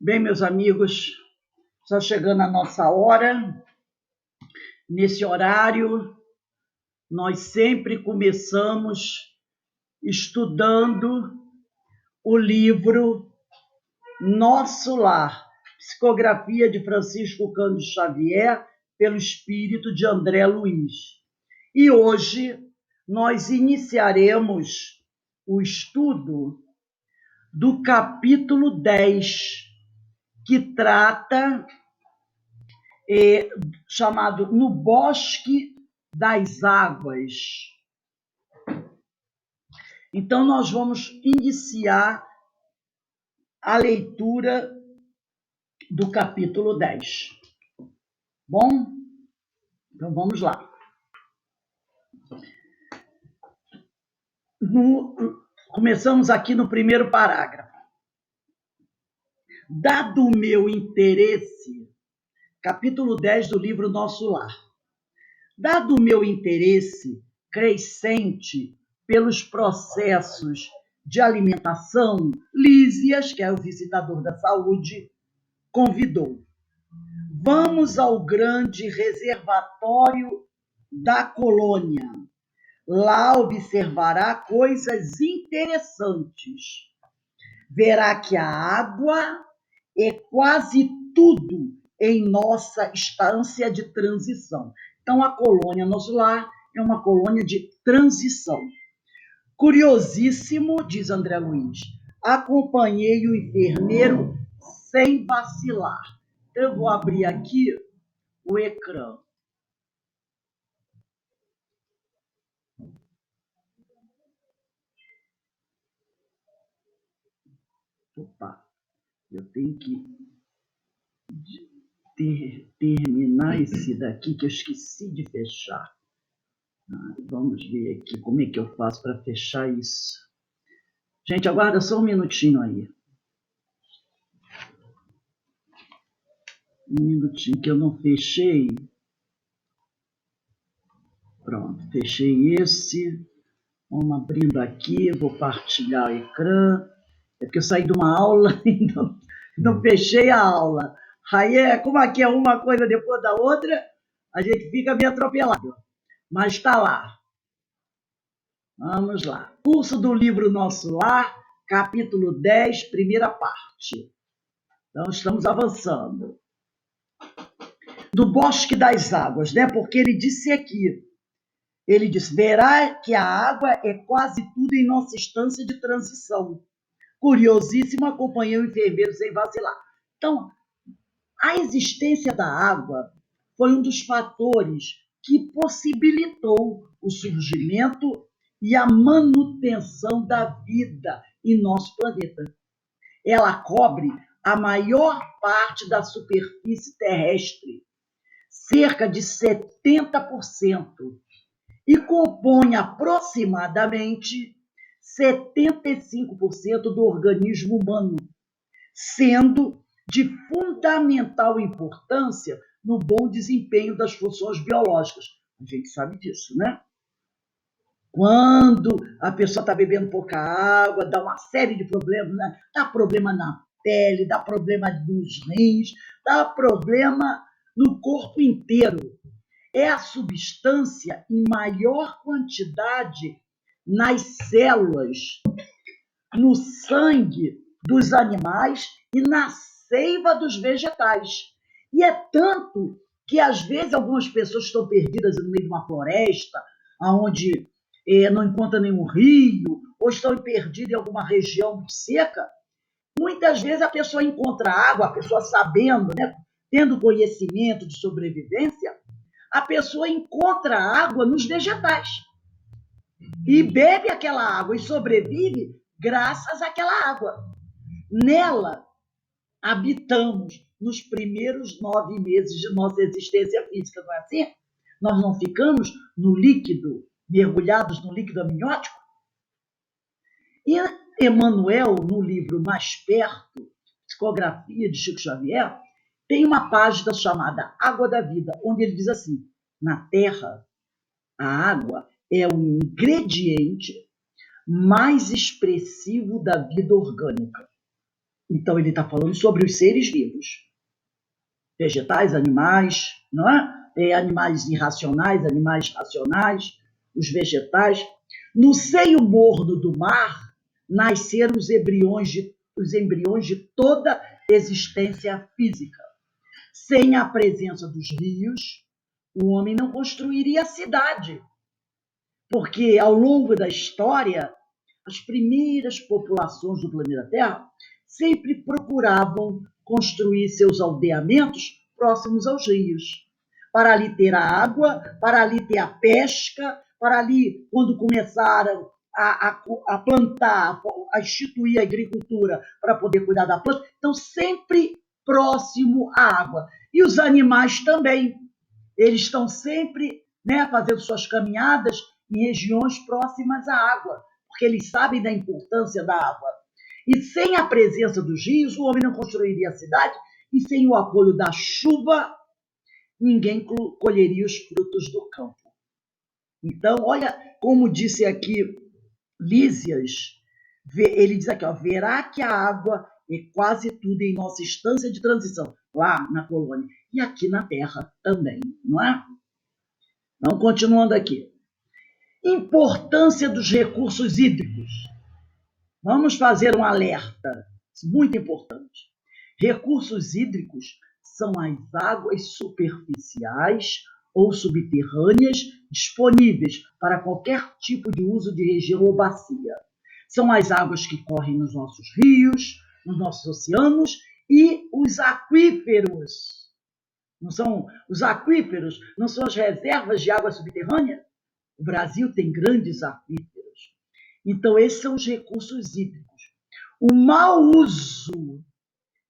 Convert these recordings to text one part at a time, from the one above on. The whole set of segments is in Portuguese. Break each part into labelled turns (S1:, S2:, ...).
S1: Bem, meus amigos, está chegando a nossa hora. Nesse horário, nós sempre começamos estudando o livro Nosso Lar, psicografia de Francisco Cândido Xavier, pelo espírito de André Luiz. E hoje nós iniciaremos o estudo do capítulo 10, que trata, chamado No Bosque das Águas. Então, nós vamos iniciar a leitura do capítulo 10. Bom? Então, vamos lá. Começamos aqui no primeiro parágrafo. Dado o meu interesse, capítulo 10 do livro Nosso Lar. Dado o meu interesse crescente pelos processos de alimentação, Lísias, que é o visitador da saúde, convidou: vamos ao grande reservatório da colônia. Lá observará coisas interessantes. Verá que a água é quase tudo em nossa estância de transição. Então, a colônia Nosso Lar é uma colônia de transição. Curiosíssimo, diz André Luiz, acompanhei o enfermeiro sem vacilar. Então, eu vou abrir aqui o ecrã. Opa, eu tenho que terminar esse daqui que eu esqueci de fechar. Vamos ver aqui como é que eu faço para fechar isso. Gente, aguarda só um minutinho aí. Um minutinho que eu não fechei. Pronto, fechei esse. Vamos abrindo aqui, vou partilhar o ecrã. É porque eu saí de uma aula e não fechei a aula. Aí, como aqui é uma coisa depois da outra, a gente fica meio atropelado. Mas está lá. Vamos lá. Curso do livro Nosso Lar, capítulo 10, primeira parte. Então, estamos avançando. Do Bosque das Águas, né? Porque ele disse aqui, ele disse, verá que a água é quase tudo em nossa instância de transição. Curiosíssimo, acompanhei o enfermeiro sem vacilar. Então, a existência da água foi um dos fatores que possibilitou o surgimento e a manutenção da vida em nosso planeta. Ela cobre a maior parte da superfície terrestre, cerca de 70%, e compõe aproximadamente 75% do organismo humano, sendo de fundamental importância no bom desempenho das funções biológicas. A gente sabe disso, né? Quando a pessoa está bebendo pouca água, dá uma série de problemas, né? Dá problema na pele, dá problema nos rins, dá problema no corpo inteiro. É a substância em maior quantidade nas células, no sangue dos animais e na seiva dos vegetais. E é tanto que, às vezes, algumas pessoas estão perdidas no meio de uma floresta, onde não encontra nenhum rio, ou estão perdidas em alguma região muito seca. Muitas vezes a pessoa encontra água, a pessoa sabendo, né, tendo conhecimento de sobrevivência, a pessoa encontra água nos vegetais e bebe aquela água e sobrevive graças àquela água. Nela habitamos nos primeiros 9 meses de nossa existência física, não é assim? Nós não ficamos no líquido, mergulhados no líquido amniótico? E Emmanuel, no livro Mais Perto, Psicografia de Chico Xavier, tem uma página chamada Água da Vida, onde ele diz assim: na Terra, a água é o ingrediente mais expressivo da vida orgânica. Então, ele está falando sobre os seres vivos. Vegetais, animais, não é? Animais irracionais, animais racionais, os vegetais. No seio morno do mar, nasceram os embriões de toda existência física. Sem a presença dos rios, o homem não construiria a cidade, porque ao longo da história, as primeiras populações do planeta Terra sempre procuravam construir seus aldeamentos próximos aos rios, para ali ter a água, para ali ter a pesca, para ali, quando começaram a plantar, a instituir a agricultura para poder cuidar da planta, então sempre próximo à água. E os animais também, eles estão sempre, né, fazendo suas caminhadas em regiões próximas à água, porque eles sabem da importância da água. E sem a presença dos rios, o homem não construiria a cidade, e sem o apoio da chuva, ninguém colheria os frutos do campo. Então, olha como disse aqui Lísias, ele diz aqui, ó, verá que a água é quase tudo em nossa instância de transição, lá na colônia, e aqui na Terra também, não é? Então, continuando aqui. Importância dos recursos hídricos. Vamos fazer um alerta, muito importante. Recursos hídricos são as águas superficiais ou subterrâneas disponíveis para qualquer tipo de uso de região ou bacia. São as águas que correm nos nossos rios, nos nossos oceanos e os aquíferos. Não são os aquíferos, não são as reservas de água subterrânea? O Brasil tem grandes aquíferos. Então, esses são os recursos hídricos. O mau uso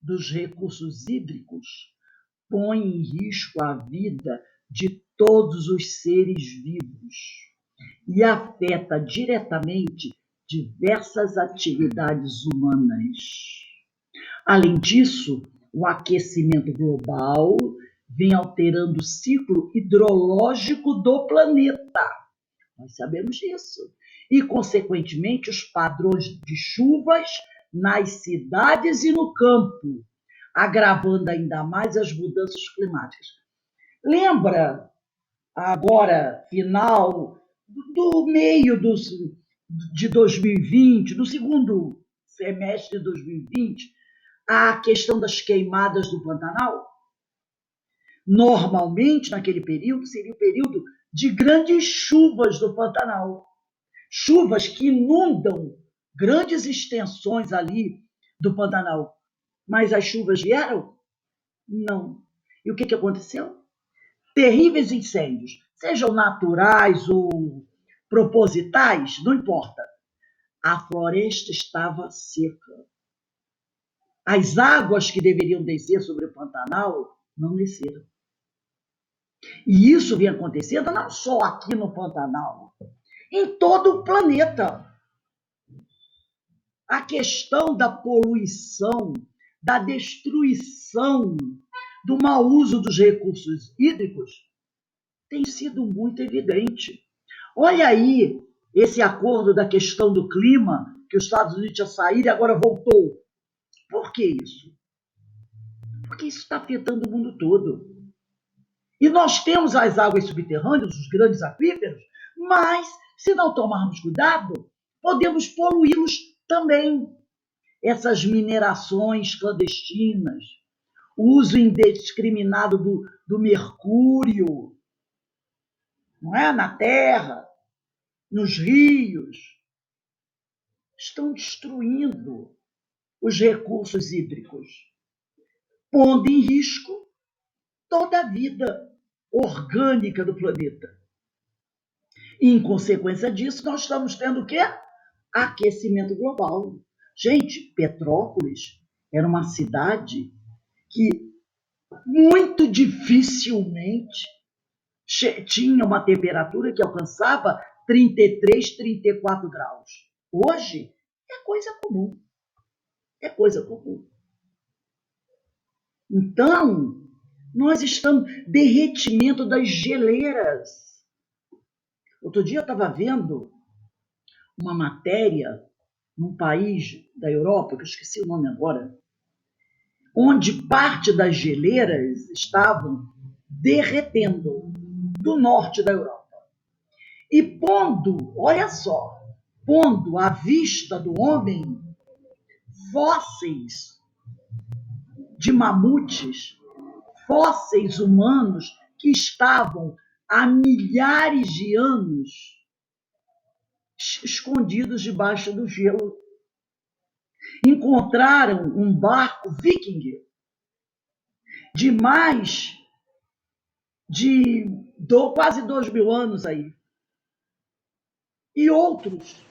S1: dos recursos hídricos põe em risco a vida de todos os seres vivos e afeta diretamente diversas atividades humanas. Além disso, o aquecimento global vem alterando o ciclo hidrológico do planeta. Nós sabemos disso. E, consequentemente, os padrões de chuvas nas cidades e no campo, agravando ainda mais as mudanças climáticas. Lembra, agora, final do meio de 2020, do segundo semestre de 2020, a questão das queimadas do Pantanal? Normalmente, naquele período, seria o período de grandes chuvas do Pantanal. Chuvas que inundam grandes extensões ali do Pantanal. Mas as chuvas vieram? Não. E o que aconteceu? Terríveis incêndios, sejam naturais ou propositais, não importa. A floresta estava seca. As águas que deveriam descer sobre o Pantanal não desceram. E isso vem acontecendo não só aqui no Pantanal, em todo o planeta. A questão da poluição, da destruição, do mau uso dos recursos hídricos tem sido muito evidente. Olha aí esse acordo da questão do clima, que os Estados Unidos tinha saído e agora voltou. Por que isso? Porque isso está afetando o mundo todo. E nós temos as águas subterrâneas, os grandes aquíferos, mas, se não tomarmos cuidado, podemos poluí-los também. Essas minerações clandestinas, o uso indiscriminado do mercúrio, não é? Na terra, nos rios, estão destruindo os recursos hídricos, pondo em risco toda a vida orgânica do planeta. E, em consequência disso, nós estamos tendo o quê? Aquecimento global. Gente, Petrópolis era uma cidade que muito dificilmente tinha uma temperatura que alcançava 33, 34 graus. Hoje é coisa comum. É coisa comum. Então, nós estamos derretimento das geleiras. Outro dia eu estava vendo uma matéria num país da Europa, que eu esqueci o nome agora, onde parte das geleiras estavam derretendo do norte da Europa. E pondo, olha só, pondo à vista do homem fósseis de mamutes, fósseis humanos que estavam há milhares de anos escondidos debaixo do gelo. Encontraram um barco viking de mais de quase 2.000 anos aí. E outros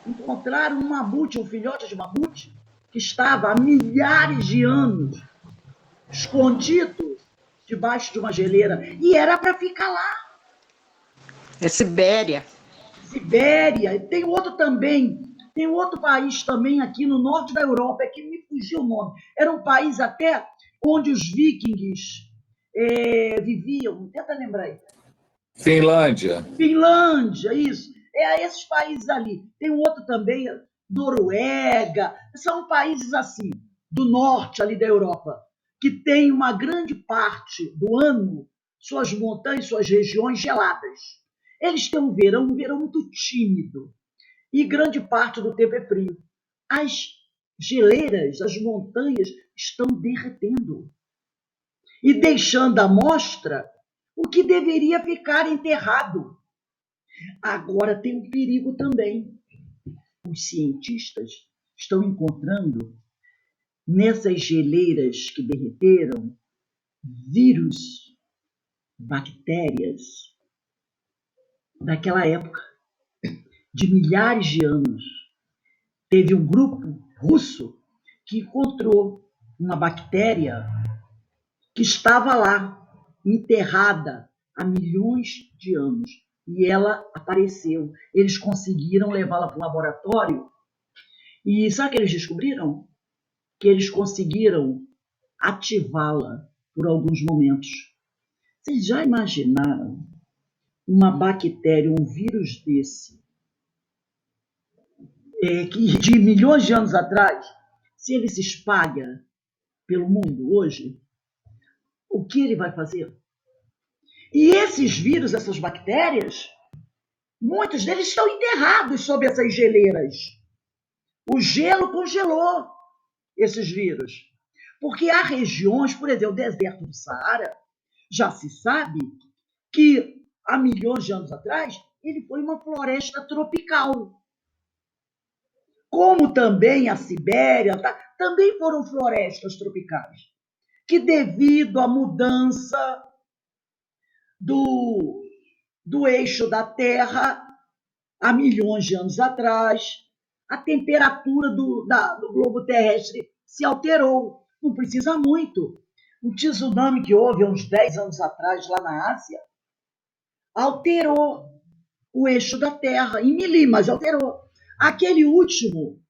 S1: encontraram um mamute, um filhote de mamute, que estava há milhares de anos escondido debaixo de uma geleira. E era para ficar lá.
S2: É Sibéria.
S1: Sibéria. E tem outro também. Tem outro país também aqui no norte da Europa, é que me fugiu o nome. Era um país até onde os vikings viviam. Tenta lembrar aí.
S3: Finlândia.
S1: Finlândia, isso. É esses países ali. Tem um outro também, Noruega. São países assim, do norte ali da Europa, que tem uma grande parte do ano suas montanhas, suas regiões geladas. Eles têm um verão muito tímido. E grande parte do tempo é frio. As geleiras, as montanhas estão derretendo e deixando à mostra o que deveria ficar enterrado. Agora tem um perigo também. Os cientistas estão encontrando nessas geleiras que derreteram vírus, bactérias daquela época, de milhares de anos. Teve um grupo russo que encontrou uma bactéria que estava lá, enterrada há milhões de anos. E ela apareceu. Eles conseguiram levá-la para o laboratório. E sabe o que eles descobriram? Que eles conseguiram ativá-la por alguns momentos. Vocês já imaginaram uma bactéria, um vírus desse, que de milhões de anos atrás, se ele se espalha pelo mundo hoje, o que ele vai fazer? E esses vírus, essas bactérias, muitos deles estão enterrados sob essas geleiras. O gelo congelou esses vírus. Porque há regiões, por exemplo, o deserto do Saara, já se sabe que há milhões de anos atrás ele foi uma floresta tropical. Como também a Sibéria, também foram florestas tropicais, que devido à mudança do eixo da Terra, há milhões de anos atrás, a temperatura do globo terrestre se alterou. Não precisa muito. O tsunami que houve há uns 10 anos atrás, lá na Ásia, alterou o eixo da Terra, em milímetros, alterou. Aquele último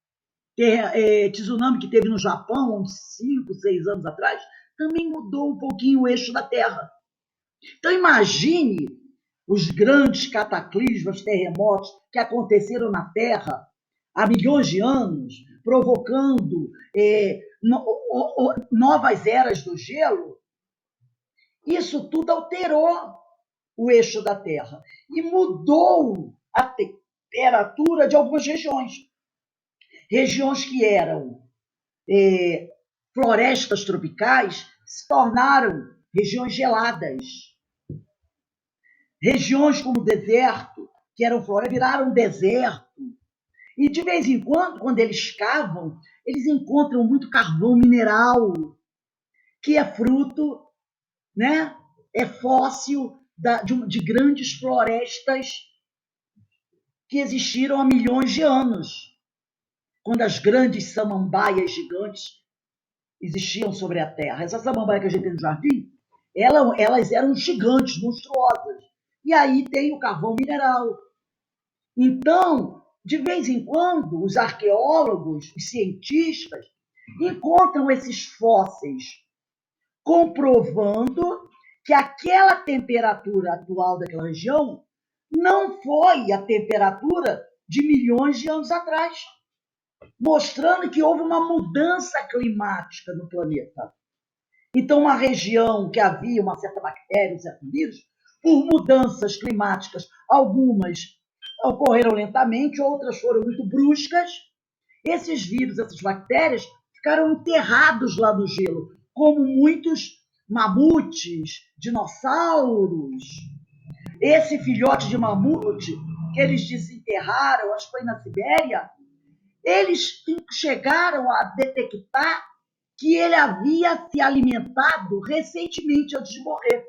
S1: tsunami que teve no Japão, uns 5, 6 anos atrás, também mudou um pouquinho o eixo da Terra. Então, imagine os grandes cataclismos, terremotos que aconteceram na Terra há milhões de anos, provocando novas eras do gelo. Isso tudo alterou o eixo da Terra e mudou a temperatura de algumas regiões. Regiões que eram florestas tropicais se tornaram regiões geladas. Regiões como o deserto, que eram florestas, viraram deserto. E de vez em quando eles cavam, eles encontram muito carvão mineral, que é fruto, né? É fóssil de grandes florestas que existiram há milhões de anos, quando as grandes samambaias gigantes existiam sobre a Terra. Essa samambaia que a gente tem no jardim, elas eram gigantes, monstruosas. E aí tem o carvão mineral. Então, de vez em quando, os arqueólogos, os cientistas, encontram esses fósseis, comprovando que aquela temperatura atual daquela região não foi a temperatura de milhões de anos atrás. mostrando que houve uma mudança climática no planeta. Então, uma região que havia uma certa bactéria, um certo vírus, por mudanças climáticas, algumas ocorreram lentamente, outras foram muito bruscas. Esses vírus, essas bactérias, ficaram enterrados lá no gelo, como muitos mamutes, dinossauros. Esse filhote de mamute que eles desenterraram, acho que foi na Sibéria, eles chegaram a detectar que ele havia se alimentado recentemente antes de morrer.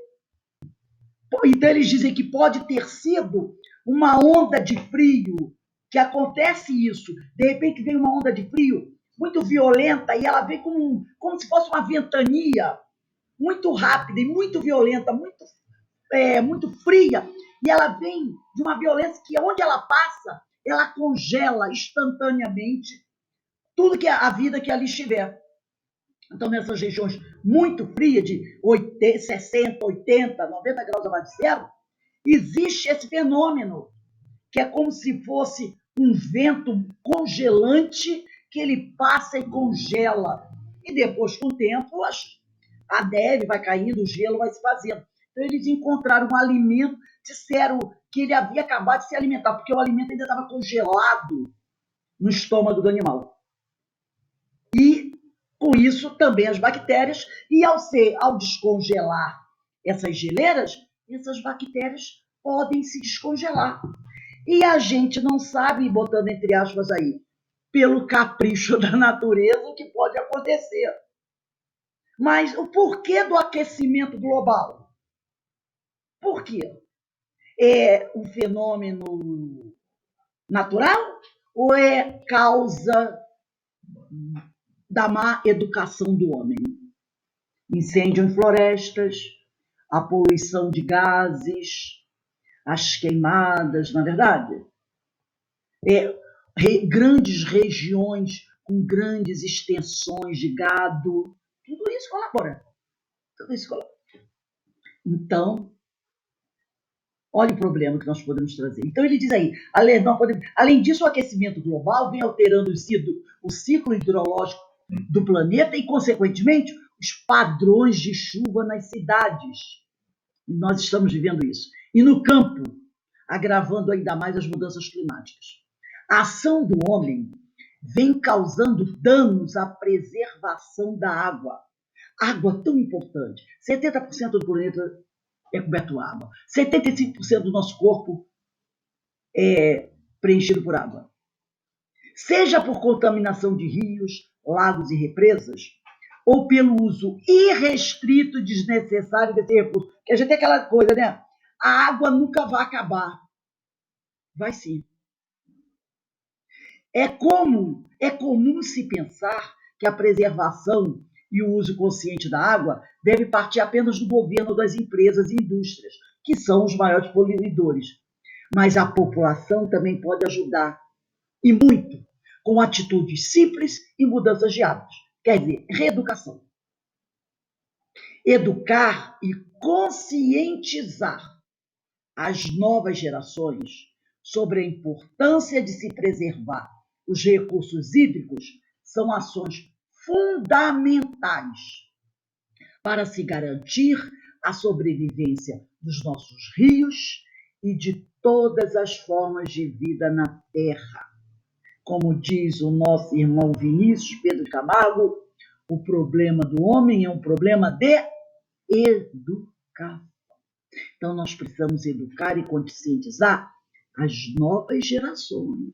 S1: Então, eles dizem que pode ter sido uma onda de frio, que acontece isso. De repente, vem uma onda de frio muito violenta e ela vem como se fosse uma ventania muito rápida e muito violenta, muito fria. E ela vem de uma violência que, onde ela passa, ela congela instantaneamente tudo que a vida que ali estiver. Então, nessas regiões muito frias, de 60, 80, 90 graus abaixo de zero, existe esse fenômeno, que é como se fosse um vento congelante que ele passa e congela. E depois, com o tempo, a neve vai caindo, o gelo vai se fazendo. Então, eles encontraram um alimento, disseram que ele havia acabado de se alimentar, porque o alimento ainda estava congelado no estômago do animal. E, com isso, também as bactérias, e ao descongelar essas geleiras, essas bactérias podem se descongelar. E a gente não sabe, botando entre aspas aí, pelo capricho da natureza, o que pode acontecer. Mas o porquê do aquecimento global? Por quê? É um fenômeno natural ou é causa da má educação do homem? Incêndio em florestas, a poluição de gases, as queimadas, na verdade? Grandes regiões com grandes extensões de gado, tudo isso colabora. Então, olha o problema que nós podemos trazer. Então, ele diz aí, além disso, o aquecimento global vem alterando o ciclo hidrológico do planeta e, consequentemente, os padrões de chuva nas cidades. E nós estamos vivendo isso. E no campo, agravando ainda mais as mudanças climáticas. A ação do homem vem causando danos à preservação da água. Água tão importante. 70% do planeta é coberto por água. 75% do nosso corpo é preenchido por água. Seja por contaminação de rios, lagos e represas, ou pelo uso irrestrito e desnecessário desse recurso. Porque a gente tem aquela coisa, né? A água nunca vai acabar. Vai sim. É comum se pensar que a preservação e o uso consciente da água deve partir apenas do governo, das empresas e indústrias, que são os maiores poluidores. Mas a população também pode ajudar, e muito, com atitudes simples e mudanças de hábitos. Quer dizer, reeducação. Educar e conscientizar as novas gerações sobre a importância de se preservar os recursos hídricos são ações fundamentais para se garantir a sobrevivência dos nossos rios e de todas as formas de vida na Terra. Como diz o nosso irmão Vinícius Pedro de Camargo, o problema do homem é um problema de educação. Então, nós precisamos educar e conscientizar as novas gerações.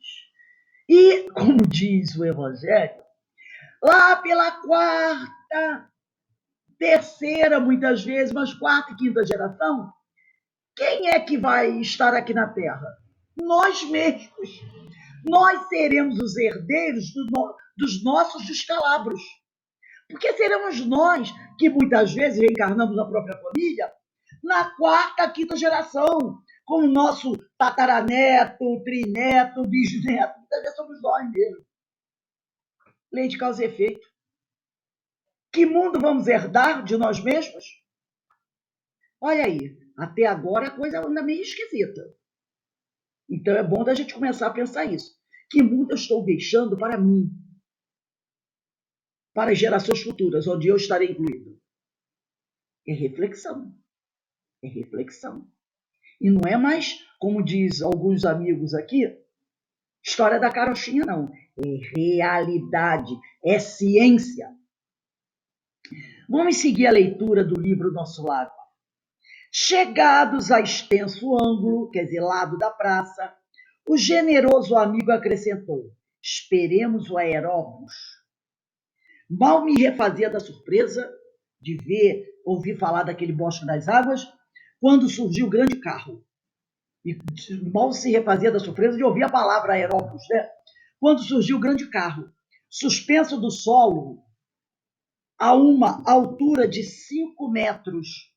S1: E, como diz o Evangelho, lá pela quarta, terceira, muitas vezes, mas quarta e quinta geração, quem é que vai estar aqui na Terra? Nós mesmos. Nós seremos os herdeiros dos nossos descalabros. Porque seremos nós que muitas vezes reencarnamos na própria família na quarta, quinta geração, como nosso tataraneto, trineto, bisneto. Muitas vezes somos nós mesmos. Lei de causa e efeito. Que mundo vamos herdar de nós mesmos? Olha aí, até agora a coisa anda meio esquisita. Então é bom da gente começar a pensar isso. Que mundo eu estou deixando para mim, para as gerações futuras, onde eu estarei incluído? É reflexão. É reflexão. E não é mais, como diz alguns amigos aqui, história da carochinha, não. É realidade, é ciência. Vamos seguir a leitura do livro Nosso Lago. Chegados a extenso ângulo, quer dizer, lado da praça, o generoso amigo acrescentou: esperemos o aeróbus. Mal me refazia da surpresa de ouvir falar daquele bosque das águas, quando surgiu o grande carro. E mal se refazia da surpresa de ouvir a palavra aeróbus, né? Quando surgiu o grande carro, suspenso do solo a uma altura de 5 metros,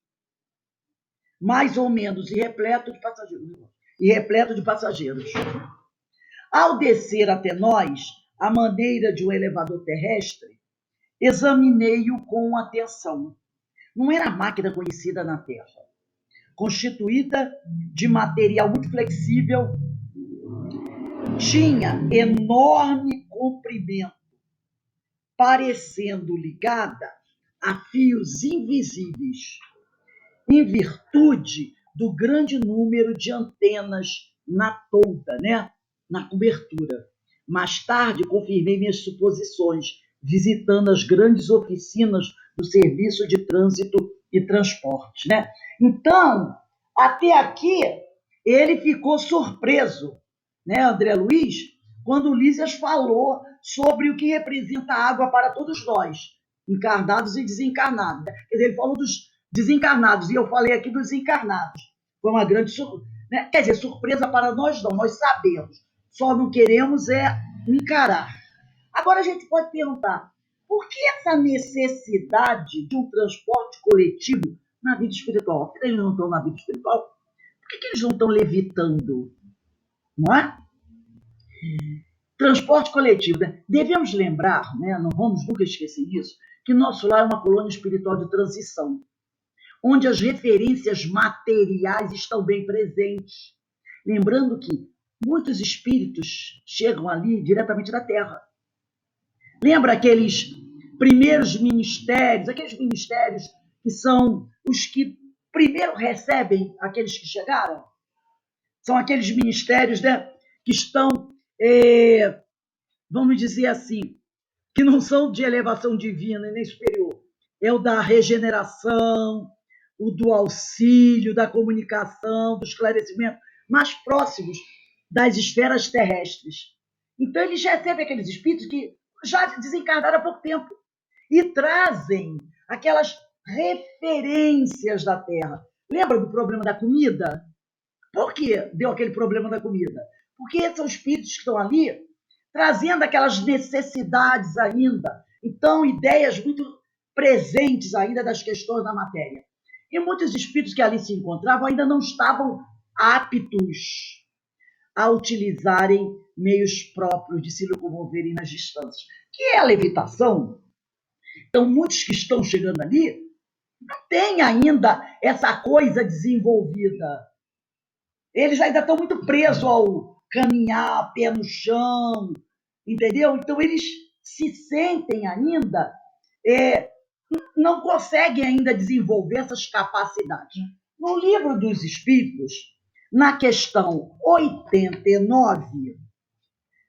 S1: mais ou menos, e repleto de passageiros. Ao descer até nós, à maneira de um elevador terrestre, examinei-o com atenção. Não era máquina conhecida na Terra, constituída de material muito flexível, tinha enorme comprimento, parecendo ligada a fios invisíveis, em virtude do grande número de antenas na tolda, né? Na cobertura. Mais tarde, confirmei minhas suposições, visitando as grandes oficinas do Serviço de Trânsito e Transporte, né? Então, até aqui, ele ficou surpreso, né, André Luiz, quando Lísias falou sobre o que representa a água para todos nós, encarnados e desencarnados. Quer dizer, ele falou dos desencarnados, e eu falei aqui dos encarnados. Foi uma grande surpresa, né? Quer dizer, surpresa para nós não, nós sabemos, só não queremos encarar. Agora a gente pode perguntar, por que essa necessidade de um transporte coletivo na vida espiritual? Por que eles não estão na vida espiritual? Por que eles não estão levitando? Não é? Transporte coletivo, né? Devemos lembrar, né? Não vamos nunca esquecer isso, que nosso lar é uma colônia espiritual de transição, onde as referências materiais estão bem presentes. Lembrando que muitos espíritos chegam ali diretamente da Terra. Lembra aqueles primeiros ministérios, aqueles ministérios que são os que primeiro recebem aqueles que chegaram? São aqueles ministérios, né, que estão, vamos dizer assim, que não são de elevação divina e nem superior. É o da regeneração, o do auxílio, da comunicação, do esclarecimento, mais próximos das esferas terrestres. Então, eles recebem aqueles espíritos que já desencarnaram há pouco tempo e trazem aquelas referências da Terra. Lembra do problema da comida? Por que deu aquele problema da comida? Porque são espíritos que estão ali trazendo aquelas necessidades ainda. Então, ideias muito presentes ainda das questões da matéria. E muitos espíritos que ali se encontravam ainda não estavam aptos a utilizarem meios próprios de se locomoverem nas distâncias, que é a levitação. Então, muitos que estão chegando ali não têm ainda essa coisa desenvolvida. Eles ainda estão muito presos ao caminhar, pé no chão, entendeu? Então, eles se sentem ainda, não conseguem ainda desenvolver essas capacidades. No Livro dos Espíritos, na questão 89,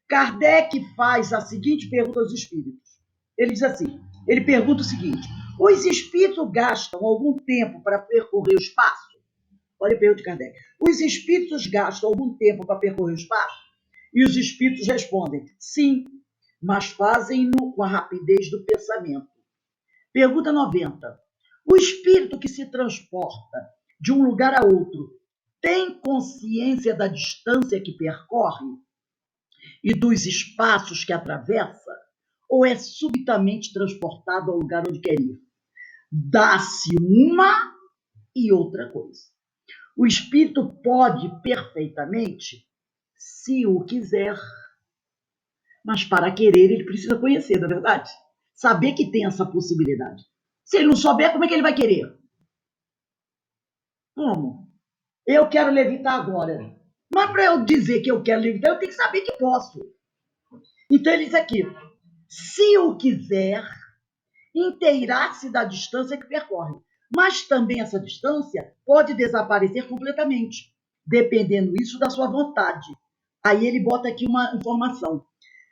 S1: Kardec faz a seguinte pergunta aos espíritos. Ele diz assim, ele pergunta o seguinte: os espíritos gastam algum tempo para percorrer o espaço? Olha a pergunta de Kardec. Os espíritos gastam algum tempo para percorrer o espaço? E os espíritos respondem, sim, mas fazem-no com a rapidez do pensamento. Pergunta 90. O espírito que se transporta de um lugar a outro tem consciência da distância que percorre e dos espaços que atravessa? Ou é subitamente transportado ao lugar onde quer ir? Dá-se uma e outra coisa. O espírito pode perfeitamente, se o quiser, mas para querer ele precisa conhecer, não é verdade? Saber que tem essa possibilidade. Se ele não souber, como é que ele vai querer? Como? Eu quero levitar agora. Mas para eu dizer que eu quero levitar, eu tenho que saber que posso. Então ele diz aqui, se o quiser, inteirar-se da distância que percorre, mas também essa distância pode desaparecer completamente, dependendo isso da sua vontade. Aí ele bota aqui uma informação,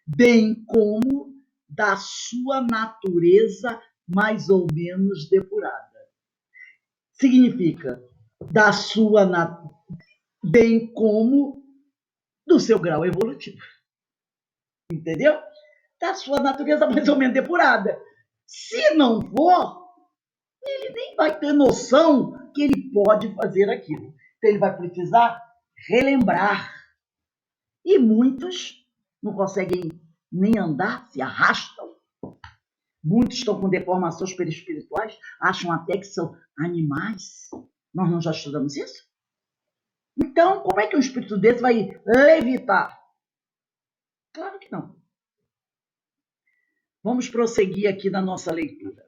S1: bem como da sua natureza mais ou menos depurada. Significa da sua bem como do seu grau evolutivo. Entendeu? Da sua natureza mais ou menos depurada. Se não for, ele nem vai ter noção que ele pode fazer aquilo. Então ele vai precisar relembrar. E muitos não conseguem nem andar, se arrastam. Muitos estão com deformações perispirituais, acham até que são animais. Nós não já estudamos isso? Então, como é que um espírito desse vai levitar? Claro que não. Vamos prosseguir aqui na nossa leitura.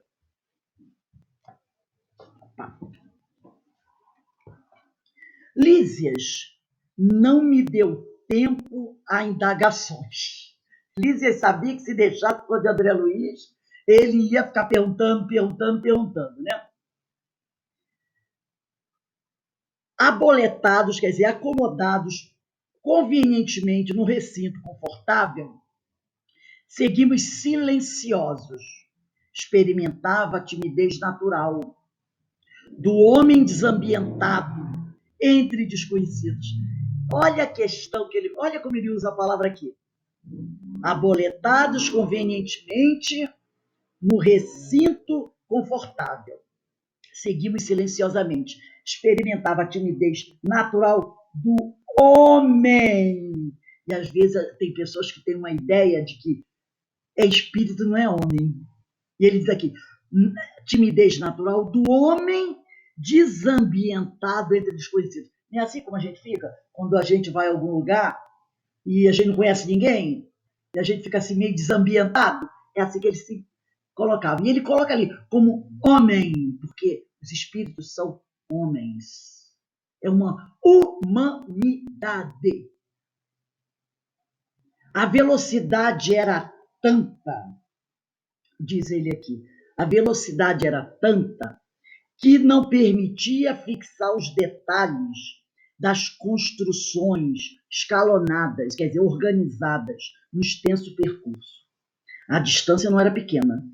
S1: Lísias não me deu tempo a indagações. Lísias sabia que se deixasse por de André Luiz, ele ia ficar perguntando, né? Aboletados, quer dizer, acomodados convenientemente no recinto confortável, seguimos silenciosos. Experimentava a timidez natural do homem desambientado entre desconhecidos. Olha a questão que ele... Olha como ele usa a palavra aqui. Aboletados convenientemente no recinto confortável. Seguimos silenciosamente. Experimentava a timidez natural do homem. E às vezes tem pessoas que têm uma ideia de que é espírito, não é homem. E ele diz aqui, timidez natural do homem desambientado entre desconhecidos. Não é assim como a gente fica quando a gente vai a algum lugar e a gente não conhece ninguém e a gente fica assim meio desambientado? É assim que ele se colocava. E ele coloca ali como homem, porque os espíritos são homens. É uma humanidade. A velocidade era tanta, diz ele aqui, a velocidade era tanta que não permitia fixar os detalhes das construções escalonadas, quer dizer, organizadas no extenso percurso. A distância não era pequena,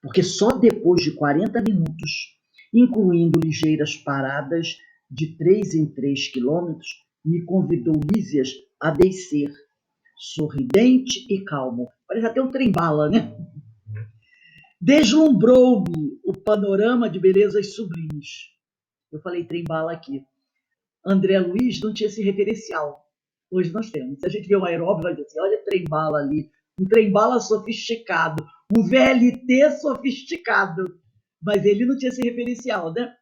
S1: porque só depois de 40 minutos, incluindo ligeiras paradas de 3 em 3 quilômetros, me convidou Lísias a descer, sorridente e calmo. Parece até um trem-bala, né? Deslumbrou-me o panorama de belezas sublimes. Eu falei trem-bala aqui. André Luiz não tinha esse referencial. Hoje nós temos. Se a gente vê um aeróbio, vai dizer assim, olha trem-bala ali. Um trem-bala sofisticado. Um VLT sofisticado. Mas ele não tinha esse referencial, né?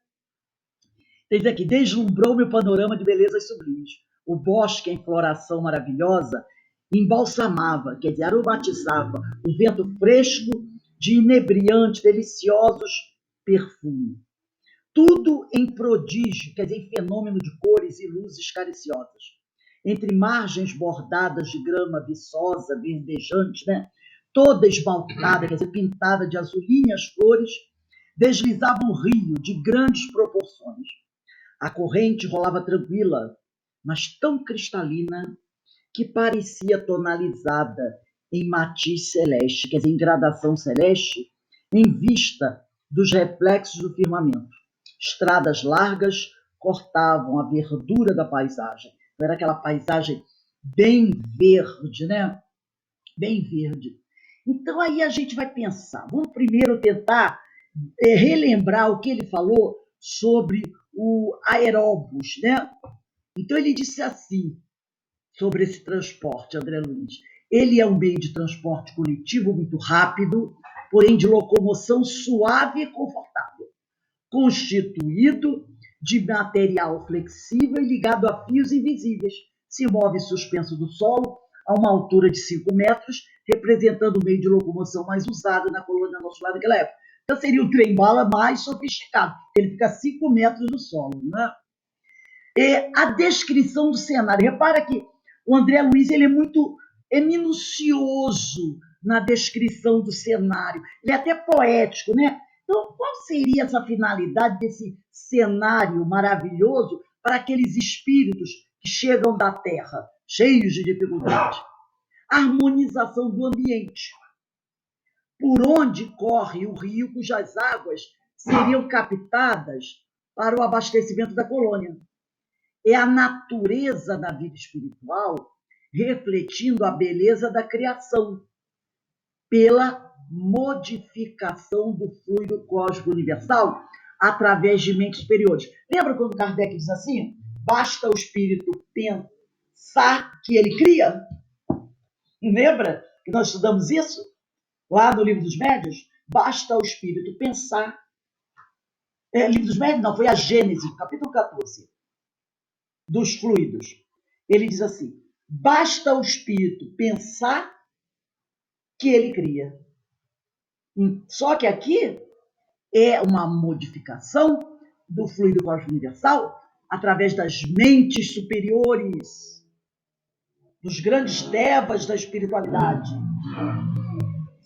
S1: Diz aqui, deslumbrou-me o panorama de belezas sublimes. O bosque em floração maravilhosa embalsamava, quer dizer, aromatizava o vento fresco de inebriante, deliciosos perfume. Tudo em prodígio, quer dizer, em fenômeno de cores e luzes cariciosas. Entre margens bordadas de grama viçosa, verdejante, né? Toda esmaltada, quer dizer, pintada de azulinhas flores, deslizava um rio de grandes proporções. A corrente rolava tranquila, mas tão cristalina que parecia tonalizada em matiz celeste, quer dizer, em gradação celeste, em vista dos reflexos do firmamento. Estradas largas cortavam a verdura da paisagem. Era aquela paisagem bem verde, né? Bem verde. Então aí a gente vai pensar. Vamos primeiro tentar relembrar o que ele falou sobre o aeróbus, né? Então ele disse assim sobre esse transporte, André Luiz. Ele é um meio de transporte coletivo muito rápido, porém de locomoção suave e confortável, constituído de material flexível e ligado a fios invisíveis. Se move suspenso do solo a uma altura de 5 metros, representando o meio de locomoção mais usado na colônia nosso lado naquela época. Então seria o trem-bala mais sofisticado, ele fica a 5 metros do solo, né? E a descrição do cenário. Repara que o André Luiz ele é muito é minucioso na descrição do cenário. Ele é até poético, né? Então, qual seria essa finalidade desse cenário maravilhoso para aqueles espíritos que chegam da Terra, cheios de dificuldade? Harmonização do ambiente, por onde corre o rio cujas águas seriam captadas para o abastecimento da colônia. É a natureza da vida espiritual refletindo a beleza da criação pela modificação do fluido cósmico universal através de mentes superiores. Lembra quando Kardec diz assim? Basta o espírito pensar que ele cria? Lembra que nós estudamos isso? Lá no Livro dos Médiuns? Basta o espírito pensar. Livro dos Médiuns não, foi a Gênese, capítulo 14, dos fluidos. Ele diz assim, basta o espírito pensar que ele cria. Só que aqui é uma modificação do fluido cósmico universal através das mentes superiores, dos grandes devas da espiritualidade,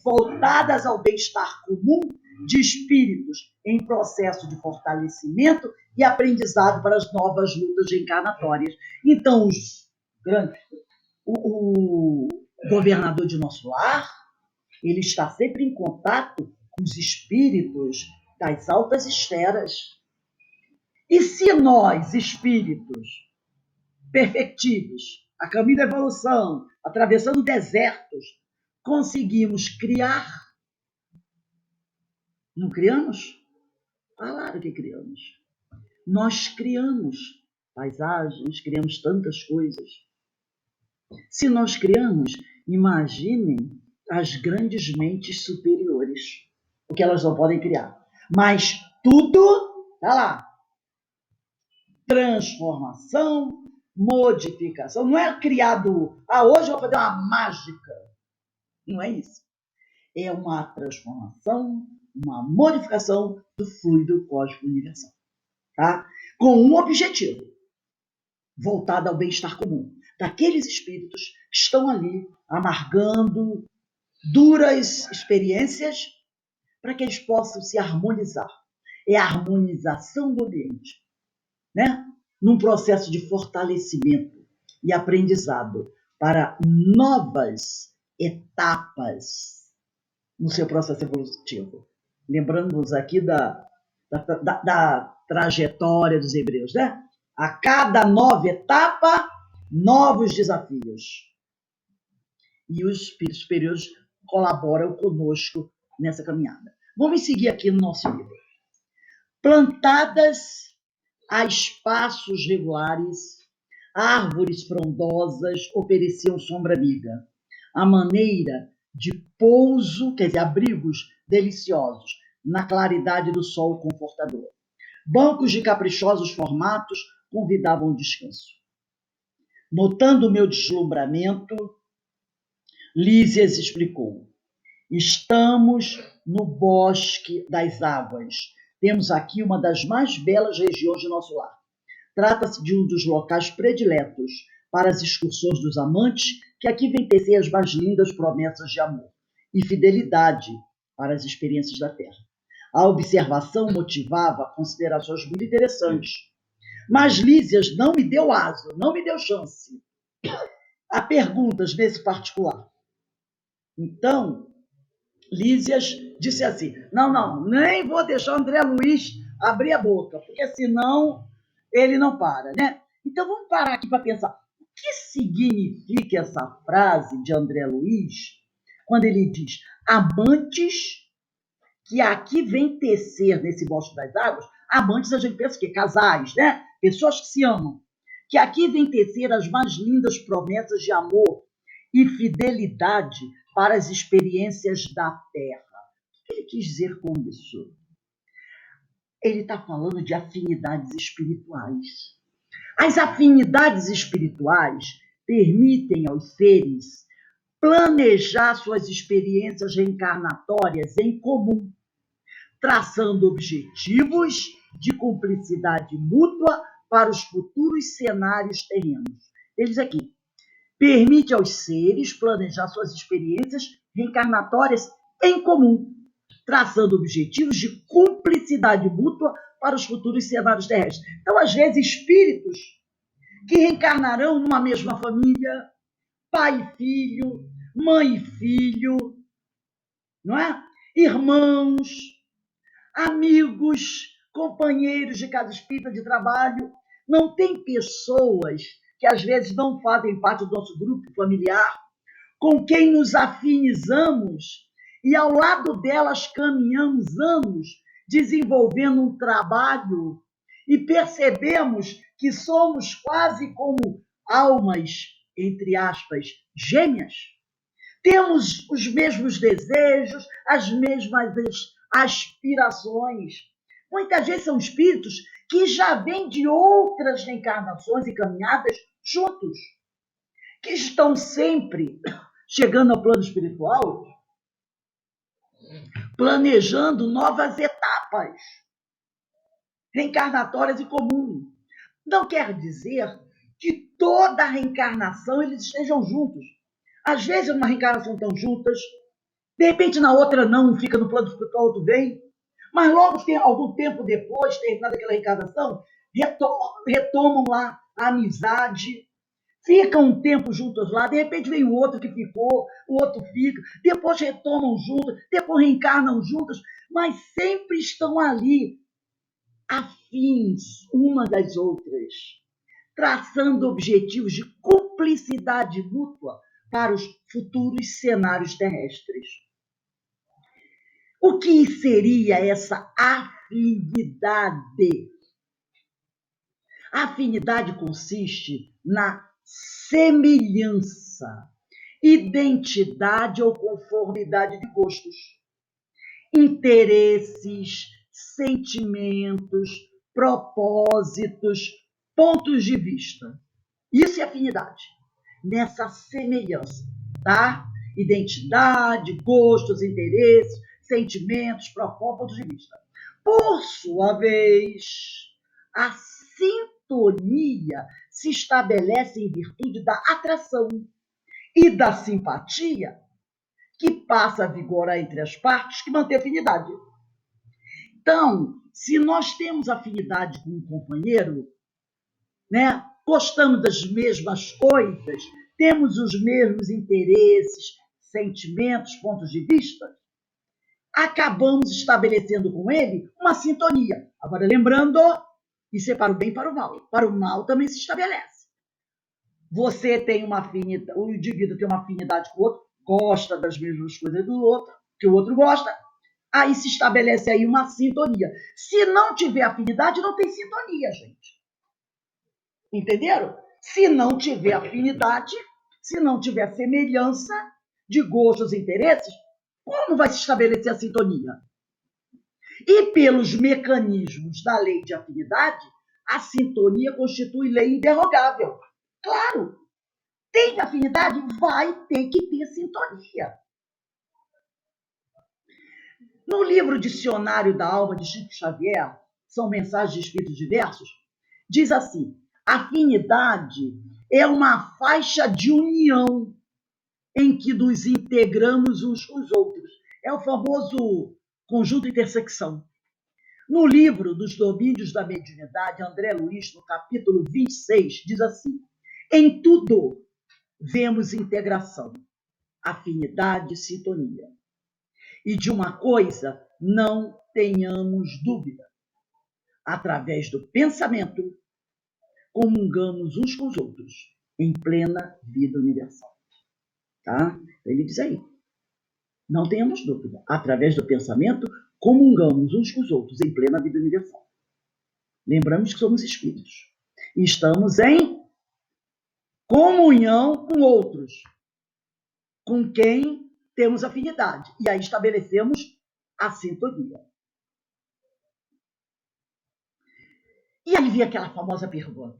S1: voltadas ao bem-estar comum de espíritos em processo de fortalecimento e aprendizado para as novas lutas reencarnatórias. Então, o governador de nosso lar, ele está sempre em contato com os espíritos das altas esferas. E se nós, espíritos perfectivos, a caminho da evolução, atravessando desertos, conseguimos criar, não criamos? Claro que criamos. Nós criamos paisagens, criamos tantas coisas. Se nós criamos, imaginem as grandes mentes superiores, o que elas não podem criar. Mas tudo, tá lá, transformação, modificação. Não é criado, hoje eu vou fazer uma mágica. Não é isso. É uma transformação, uma modificação do fluido cósmico universal. Tá? Com um objetivo, voltado ao bem-estar comum, daqueles espíritos que estão ali amargando duras experiências para que eles possam se harmonizar. É a harmonização do ambiente, né? Num processo de fortalecimento e aprendizado para novas etapas no seu processo evolutivo. Lembrando-nos aqui da trajetória dos hebreus, né? A cada nova etapa, novos desafios. E os espíritos superiores colaboram conosco nessa caminhada. Vamos seguir aqui no nosso livro. Plantadas a espaços regulares, árvores frondosas ofereciam sombra amiga, a maneira de pouso, quer dizer, abrigos deliciosos, na claridade do sol confortador. Bancos de caprichosos formatos convidavam ao descanso. Notando o meu deslumbramento, Lísias explicou. Estamos no bosque das águas. Temos aqui uma das mais belas regiões de nosso lar. Trata-se de um dos locais prediletos para as excursões dos amantes que aqui vêm tecer as mais lindas promessas de amor e fidelidade para as experiências da Terra. A observação motivava considerações muito interessantes. Mas Lísias não me deu aso, não me deu chance a perguntas nesse particular. Então, Lísias disse assim, não, nem vou deixar o André Luiz abrir a boca, porque senão ele não para, né? Então, vamos parar aqui para pensar. O que significa essa frase de André Luiz quando ele diz amantes que aqui vem tecer nesse bosque das águas? Amantes, a gente pensa que casais, né? Pessoas que se amam. Que aqui vem tecer as mais lindas promessas de amor e fidelidade para as experiências da Terra. O que ele quis dizer com isso? Ele está falando de afinidades espirituais. As afinidades espirituais permitem aos seres planejar suas experiências reencarnatórias em comum, traçando objetivos de cumplicidade mútua para os futuros cenários terrenos. Ele diz aqui, permite aos seres planejar suas experiências reencarnatórias em comum, traçando objetivos de cumplicidade mútua para os futuros cenários terrestres. Então, às vezes, espíritos que reencarnarão numa mesma família, pai e filho, mãe e filho, não é? Irmãos, amigos, companheiros de casa espírita de trabalho. Não tem pessoas que às vezes não fazem parte do nosso grupo familiar, com quem nos afinizamos e ao lado delas caminhamos anos desenvolvendo um trabalho e percebemos que somos quase como almas, entre aspas, gêmeas. Temos os mesmos desejos, as mesmas aspirações. Muitas vezes são espíritos que já vêm de outras reencarnações e caminhadas juntos, que estão sempre chegando ao plano espiritual, planejando novas etapas reencarnatórias e comuns. Não quer dizer que toda reencarnação eles estejam juntos. Às vezes, numa reencarnação estão juntas, de repente na outra não, fica no plano espiritual, outro vem, mas logo, algum tempo depois, terminada aquela reencarnação, retomam lá a amizade, ficam um tempo juntos lá, de repente vem o outro que ficou, o outro fica, depois retomam juntos, depois reencarnam juntos, mas sempre estão ali, afins umas das outras, traçando objetivos de cumplicidade mútua para os futuros cenários terrestres. O que seria essa afinidade? A afinidade consiste na semelhança, identidade ou conformidade de gostos, interesses, sentimentos, propósitos, pontos de vista. Isso é afinidade, nessa semelhança, tá? Identidade, gostos, interesses, sentimentos, propósitos, pontos de vista. Por sua vez, a sintonia se estabelece em virtude da atração e da simpatia que passa a vigorar entre as partes que mantém afinidade. Então, se nós temos afinidade com um companheiro, né, gostamos das mesmas coisas, temos os mesmos interesses, sentimentos, pontos de vista, acabamos estabelecendo com ele uma sintonia. Agora, lembrando, isso é para o bem e para o mal. Para o mal também se estabelece. Você tem uma afinidade, o indivíduo tem uma afinidade com o outro, gosta das mesmas coisas do outro, que o outro gosta, aí se estabelece aí uma sintonia. Se não tiver afinidade, não tem sintonia, gente. Entenderam? Se não tiver afinidade, se não tiver semelhança de gostos e interesses, como vai se estabelecer a sintonia? E pelos mecanismos da lei de afinidade, a sintonia constitui lei inderrogável. Claro, tem afinidade, vai ter que ter sintonia. No livro Dicionário da Alma de Chico Xavier, são mensagens de espíritos diversos, diz assim: afinidade é uma faixa de união em que nos integramos uns com os outros. É o famoso conjunto intersecção. No livro dos Domínios da Mediunidade, André Luiz, no capítulo 26, diz assim: em tudo vemos integração, afinidade e sintonia. E de uma coisa não tenhamos dúvida: através do pensamento, comungamos uns com os outros em plena vida universal. Tá? Ele diz aí, não tenhamos dúvida, através do pensamento, comungamos uns com os outros em plena vida universal. Lembramos que somos espíritos e estamos em comunhão com outros, com quem temos afinidade, e aí estabelecemos a sintonia. E aí vem aquela famosa pergunta,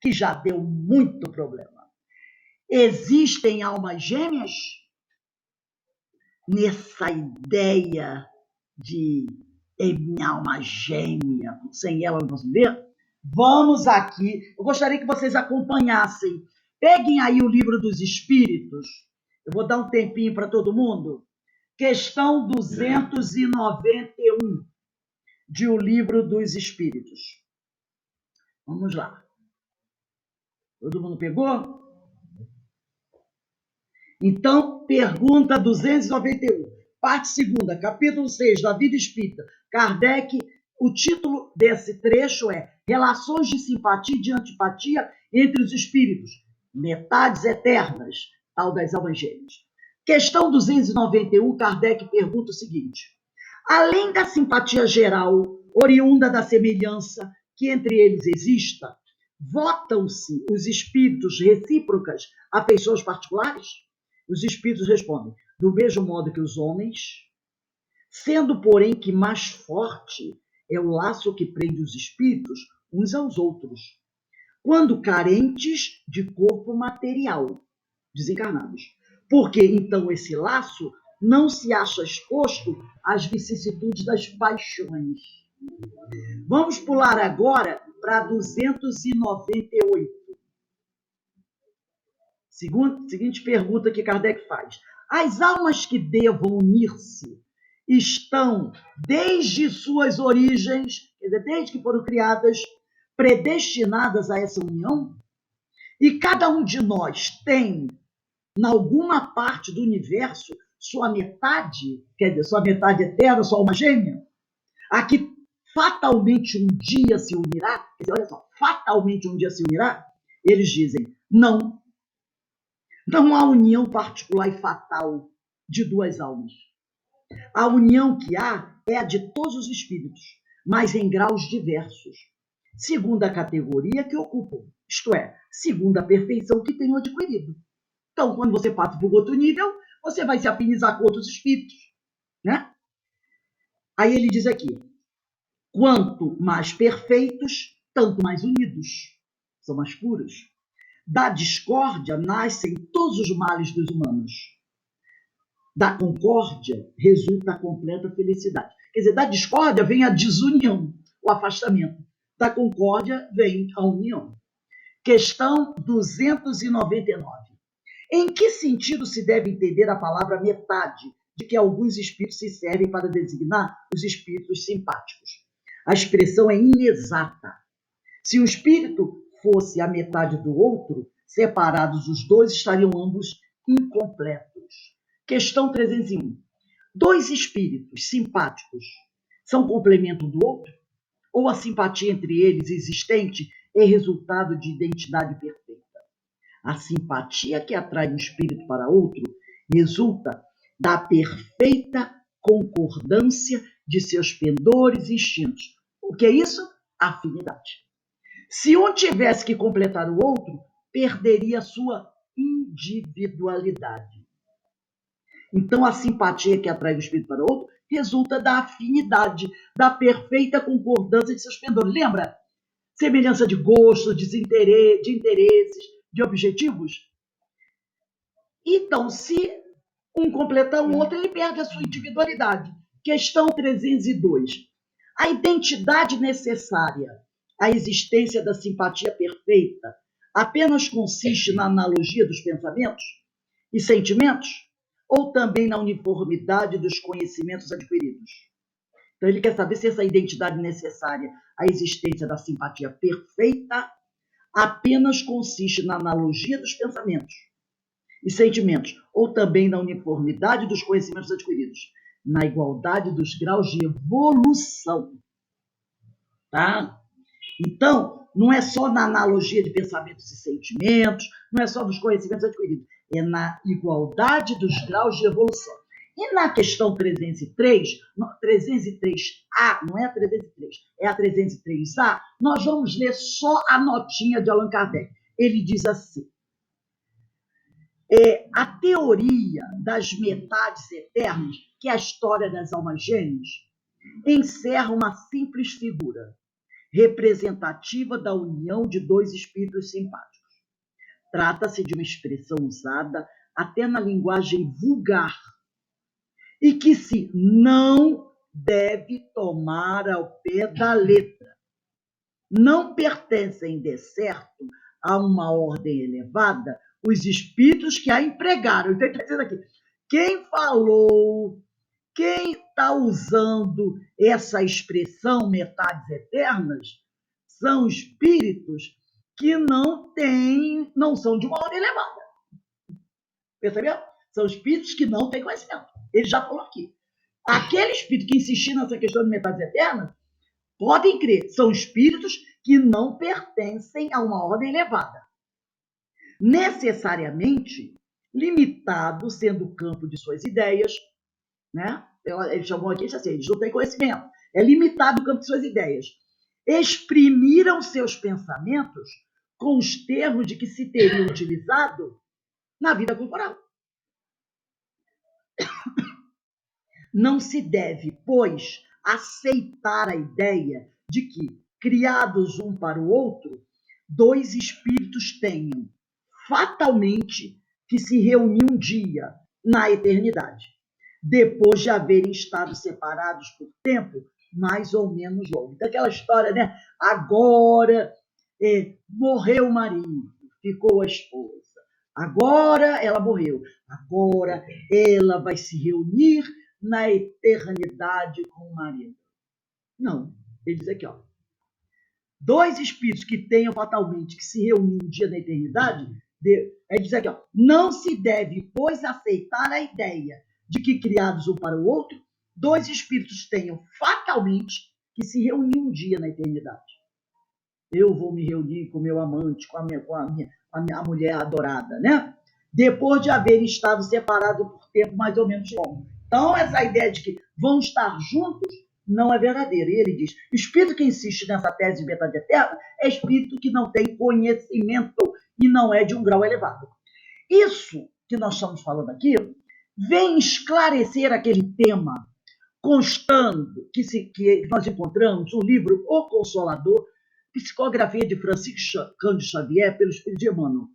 S1: que já deu muito problema. Existem almas gêmeas? Nessa ideia de minha alma gêmea, sem ela não posso viver? Vamos aqui, eu gostaria que vocês acompanhassem Peguem aí o livro dos Espíritos. Eu vou dar um tempinho para todo mundo. Questão 291 de O Livro dos Espíritos. Vamos lá. Todo mundo pegou? Então, pergunta 291, parte 2ª, capítulo 6 da Vida Espírita. Kardec, o título desse trecho é Relações de simpatia e de antipatia entre os espíritos, metades eternas, tal das almas gêmeas. Questão 291, Kardec pergunta o seguinte: além da simpatia geral, oriunda da semelhança que entre eles exista, votam-se os espíritos recíprocas afeições particulares? Os espíritos respondem, do mesmo modo que os homens, sendo, porém, que mais forte é o laço que prende os espíritos uns aos outros, quando carentes de corpo material, desencarnados. Porque, então, esse laço não se acha exposto às vicissitudes das paixões. Vamos pular agora para 298. Seguinte pergunta que Kardec faz. As almas que devam unir-se estão, desde suas origens, quer dizer, desde que foram criadas, predestinadas a essa união? E cada um de nós tem, em alguma parte do universo, sua metade, quer dizer, sua metade eterna, sua alma gêmea, a que fatalmente um dia se unirá? Quer dizer, olha só, fatalmente um dia se unirá? Eles dizem, não. Não há união particular e fatal de duas almas. A união que há é a de todos os espíritos, mas em graus diversos, segundo a categoria que ocupam, isto é, segundo a perfeição que tenham adquirido. Então, quando você passa para o outro nível, você vai se afinizar com outros espíritos, né? Aí ele diz aqui, quanto mais perfeitos, tanto mais unidos, são mais puros. Da discórdia nascem todos os males dos humanos. Da concórdia resulta a completa felicidade. Quer dizer, da discórdia vem a desunião, o afastamento. Da concórdia vem a união. Questão 299. Em que sentido se deve entender a palavra metade, de que alguns espíritos se servem para designar os espíritos simpáticos? A expressão é inexata. Se o espírito fosse a metade do outro, separados os dois estariam ambos incompletos. Questão 301. Dois espíritos simpáticos são complemento do outro? Ou a simpatia entre eles existente é resultado de identidade perfeita? A simpatia que atrai um espírito para outro resulta da perfeita concordância de seus pendores e instintos. O que é isso? Afinidade. Se um tivesse que completar o outro, perderia sua individualidade. Então, a simpatia que atrai o espírito para o outro resulta da afinidade, da perfeita concordância de seus pendores. Lembra? Semelhança de gostos, de interesses, de objetivos. Então, se um completar o outro, ele perde a sua individualidade. Questão 302. A identidade necessária à existência da simpatia perfeita apenas consiste na analogia dos pensamentos e sentimentos ou também na uniformidade dos conhecimentos adquiridos? Então, ele quer saber se essa identidade necessária à existência da simpatia perfeita apenas consiste na analogia dos pensamentos e sentimentos, ou também na uniformidade dos conhecimentos adquiridos, na igualdade dos graus de evolução. Tá? Então, não é só na analogia de pensamentos e sentimentos, não é só dos conhecimentos adquiridos, é na igualdade dos graus de evolução. E na questão 303, 303A, não é a 303, é a 303A, nós vamos ler só a notinha de Allan Kardec. Ele diz assim, a teoria das metades eternas, que é a história das almas gêmeas, encerra uma simples figura, representativa da união de dois espíritos simpáticos. Trata-se de uma expressão usada até na linguagem vulgar e que se não deve tomar ao pé da letra. Não pertencem, de certo, a uma ordem elevada os espíritos que a empregaram. Então, ele está dizendo aqui, quem falou, quem está usando essa expressão metades eternas são espíritos que não são de uma ordem elevada. Percebeu? São espíritos que não têm conhecimento. Ele já falou aqui. Aquele espírito que insistir nessa questão de metades eternas, podem crer, são espíritos que não pertencem a uma ordem elevada. Necessariamente limitado, sendo o campo de suas ideias, né? Ele chamou aqui, assim, eles não têm conhecimento. É limitado o campo de suas ideias. Exprimiram seus pensamentos com os termos de que se teriam utilizado na vida corporal. Não se deve, pois, aceitar a ideia de que, criados um para o outro, dois espíritos tenham fatalmente que se reunir um dia na eternidade, depois de haverem estado separados por tempo mais ou menos longo. Então, aquela história, né? Agora morreu o marido, ficou a esposa. Agora ela morreu. Agora ela vai se reunir na eternidade com o marido. Não. Ele diz aqui, ó. Dois espíritos que tenham fatalmente que se reunir um dia na eternidade, ele diz aqui, ó. Não se deve, pois, aceitar a ideia de que, criados um para o outro, dois espíritos tenham fatalmente que se reunir um dia na eternidade. Eu vou me reunir com meu amante, com a minha mulher adorada, né? Depois de haverem estado separados por tempo mais ou menos longo. Então, essa ideia de que vão estar juntos não é verdadeira. E ele diz, o espírito que insiste nessa tese de metade eterna é espírito que não tem conhecimento e não é de um grau elevado. Isso que nós estamos falando aqui vem esclarecer aquele tema constando que nós encontramos no livro O Consolador, psicografia de Francisco Cândido Xavier pelo Espírito de Emmanuel.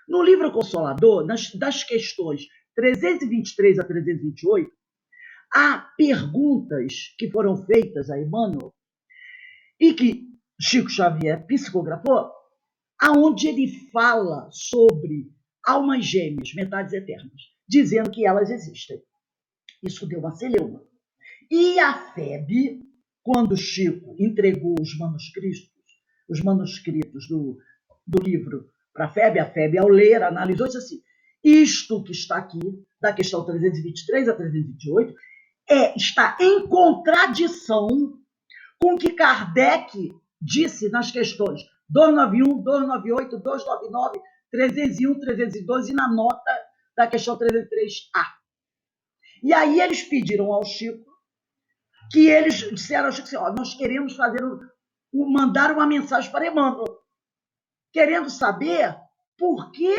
S1: No livro Consolador, das questões 323 a 328, há perguntas que foram feitas a Emmanuel e que Chico Xavier psicografou, aonde ele fala sobre almas gêmeas, metades eternas, dizendo que elas existem. Isso deu uma celeuma. E a FEB, quando Chico entregou os manuscritos do livro para a FEB, ao ler, analisou e disse assim, isto que está aqui, da questão 323 a 328, está em contradição com o que Kardec disse nas questões 291, 298, 299, 301, 312 e na nota da questão 303A. E aí eles pediram ao Chico que eles disseram ao Chico assim, ó, nós queremos mandar uma mensagem para Emmanuel, querendo saber por que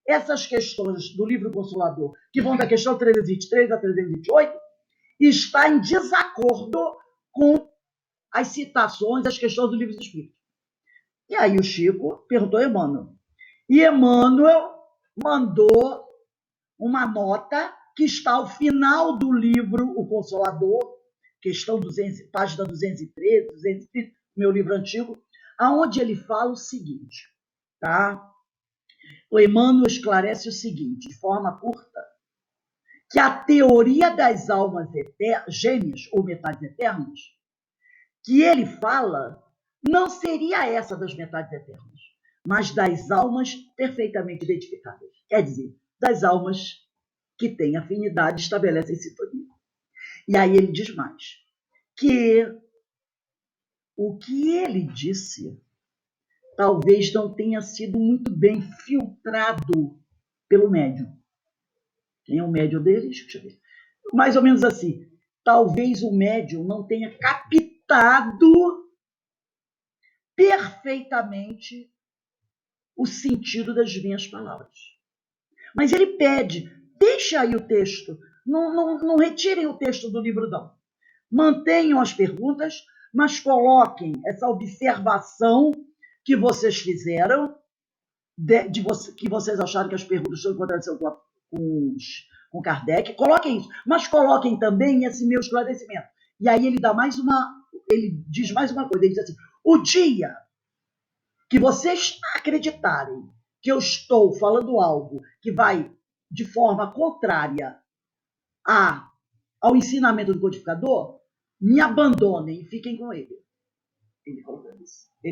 S1: essas questões do livro Consolador, que vão da questão 323 a 328, está em desacordo com as citações, as questões do livro dos Espíritos. E aí o Chico perguntou a Emmanuel. E Emmanuel mandou uma nota que está ao final do livro O Consolador, questão 200, página 213, 230, meu livro antigo, aonde ele fala o seguinte, tá? O Emmanuel esclarece o seguinte, de forma curta, que a teoria das almas gêmeas ou metades eternas, que ele fala, não seria essa das metades eternas, mas das almas perfeitamente identificadas. Quer dizer, das almas que têm afinidade e estabelecem sintonia. E aí ele diz mais, que o que ele disse talvez não tenha sido muito bem filtrado pelo médium. Quem é o médium deles? Deixa eu ver. Mais ou menos assim. Talvez o médium não tenha captado perfeitamente o sentido das minhas palavras. Mas ele pede, deixa aí o texto, não retirem o texto do livro, não. Mantenham as perguntas, mas coloquem essa observação que vocês fizeram, que vocês acharam que as perguntas estão em contradição com Kardec, coloquem isso, mas coloquem também esse meu esclarecimento. E aí ele diz mais uma coisa, ele diz assim, o dia que vocês acreditarem que eu estou falando algo que vai de forma contrária ao ensinamento do codificador, me abandonem e fiquem com ele. Ele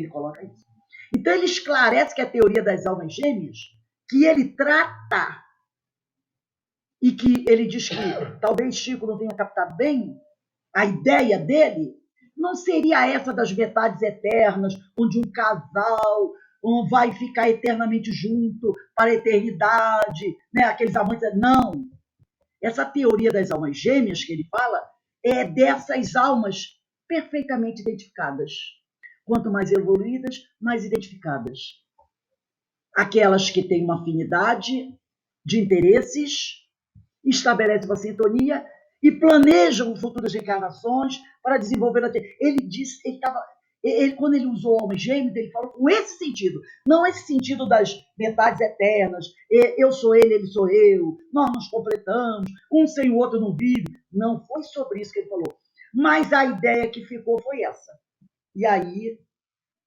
S1: coloca isso. Então, ele esclarece que a teoria das almas gêmeas, que ele trata, e que ele diz que talvez Chico não tenha captado bem, a ideia dele não seria essa das metades eternas, onde um casal vai ficar eternamente junto para a eternidade, né? Aqueles amantes. Não. Essa teoria das almas gêmeas que ele fala é dessas almas perfeitamente identificadas. Quanto mais evoluídas, mais identificadas. Aquelas que têm uma afinidade de interesses, estabelecem uma sintonia e planejam futuras reencarnações para desenvolver a... Ele disse, quando ele usou almas gêmeas, ele falou com esse sentido, não esse sentido das metades eternas, eu sou ele sou eu, nós nos completamos, um sem o outro não vive. Não foi sobre isso que ele falou. Mas a ideia que ficou foi essa. E aí,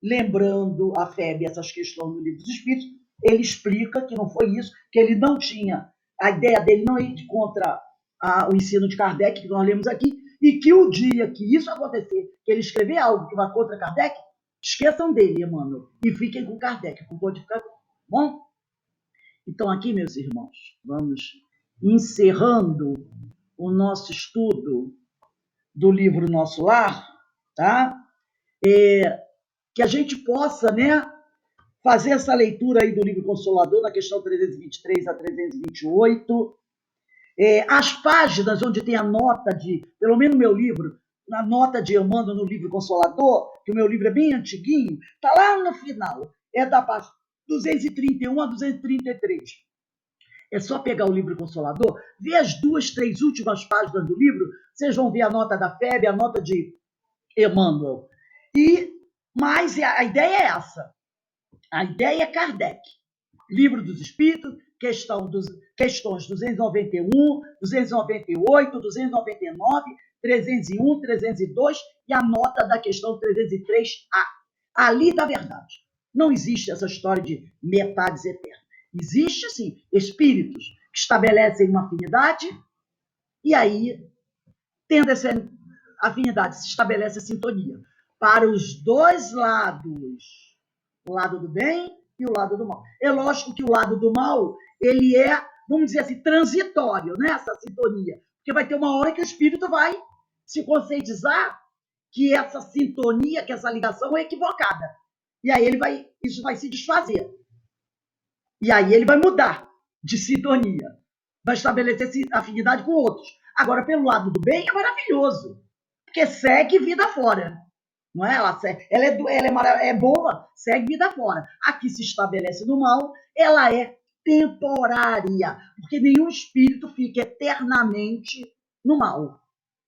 S1: lembrando a Febe essas questões no Livro dos Espíritos, ele explica que não foi isso, que ele não tinha, a ideia dele não ir contra o ensino de Kardec, que nós lemos aqui, e que o dia que isso acontecer, que ele escrever algo que vá contra Kardec, esqueçam dele, Emmanuel, e fiquem com Kardec, com o codificador. Bom? Então, aqui, meus irmãos, vamos encerrando o nosso estudo do livro Nosso Lar, tá? Que a gente possa, né, fazer essa leitura aí do livro Consolador, na questão 323 a 328. As páginas onde tem a nota de, pelo menos no meu livro, na nota de Emmanuel no livro Consolador, que o meu livro é bem antiguinho, está lá no final, é da página 231 a 233. É só pegar o livro Consolador, ver as 2, 3 últimas páginas do livro, vocês vão ver a nota da Febe, a nota de Emmanuel. Mas a ideia é essa. A ideia é Kardec. Livro dos Espíritos, questões 291, 298, 299, 301, 302 e a nota da questão 303A. Ali da verdade. Não existe essa história de metades eternas. Existe, sim, espíritos que estabelecem uma afinidade e aí, tendo essa afinidade, se estabelece a sintonia para os dois lados. O lado do bem e o lado do mal. É lógico que o lado do mal, ele é, vamos dizer assim, transitório, né? Essa sintonia. Porque vai ter uma hora que o espírito vai se conscientizar que essa sintonia, que essa ligação é equivocada. E aí isso vai se desfazer. E aí ele vai mudar de sintonia. Vai estabelecer afinidade com outros. Agora, pelo lado do bem, é maravilhoso. Porque segue vida fora. Não é? Ela é boa, segue vida fora. Aqui se estabelece no mal, ela é temporária, porque nenhum espírito fica eternamente no mal,